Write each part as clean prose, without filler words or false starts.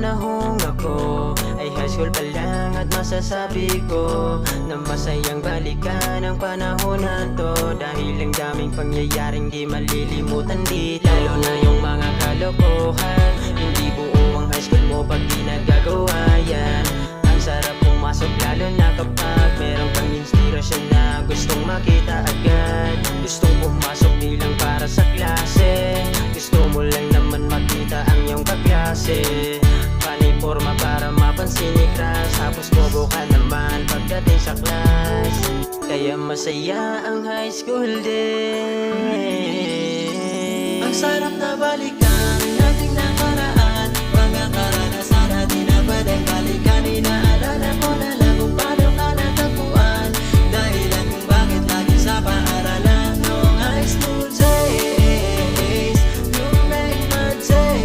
panahong ako ay high school pa lang, at masasabi ko na masayang balikan ang panahon na to, dahil ang daming pangyayaring di malilimutan dito. Lalo na yung mga kalokohan, hindi buo ang high school mo pag di nagagawa yan. Ang sarap pumasok lalo na kapag meron kang inspirasyon na gustong makita agad. Gustong pumasok di lang para sa klase, gusto mo lang naman makita ang iyong kaklase. Panay forma para mapansin ni crush, tapos bobo ka naman pagdating sa class. Kaya masaya ang high school day. Ang sarap na balikan ang ating nakaraan, mga karanasan na di na pwedeng balikan. Inaalala ko na lang kung paano ka natagpuan, dahilan kung bakit lagi sa paaralan. Noong high school days, you make my day.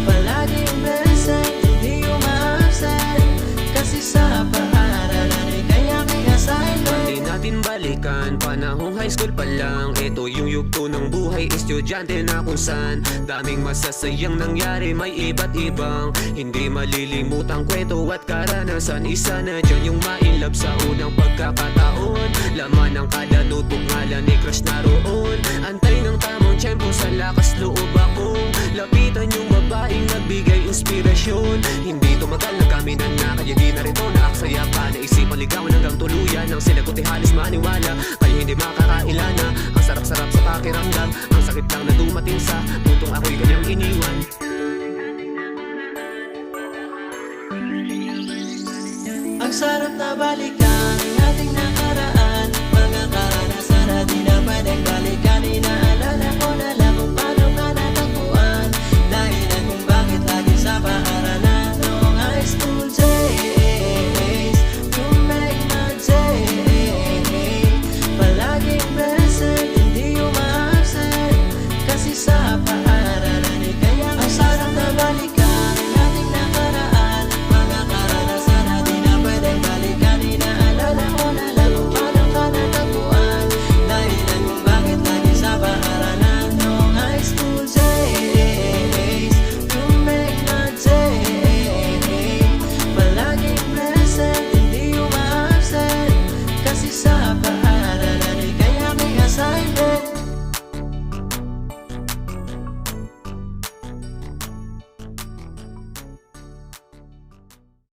Palaging present, hindi uma-absent, kasi sa paaralan ay kaya may assignment. Di natin balikan, panahong high school pa lang. Ito yung yugto ng buhay, estudyante na kung saan daming masasayang nangyari, may iba't ibang hindi malilimutang kwento at karanasan. Isa na dyan yung ma-inlove sa unang pagkakataon, laman ng kada nutok ngalan ni crush naroon. Antay ng tamang tiyempo sa lakas loob akong lapitan yung babaeng nagbigay inspirasyon. Hindi tumagal na kami na kaya di na rito naaksaya pa. Naisipan ligawan hanggang tuluyan, ang sinagot ay halos maniwala, kaya hindi makakailana. Ang sarap-sarap sa pakiramdam, ang sakit lang na dumating sa puntong ako'y kanyang iniwan. Ang sarap na balikan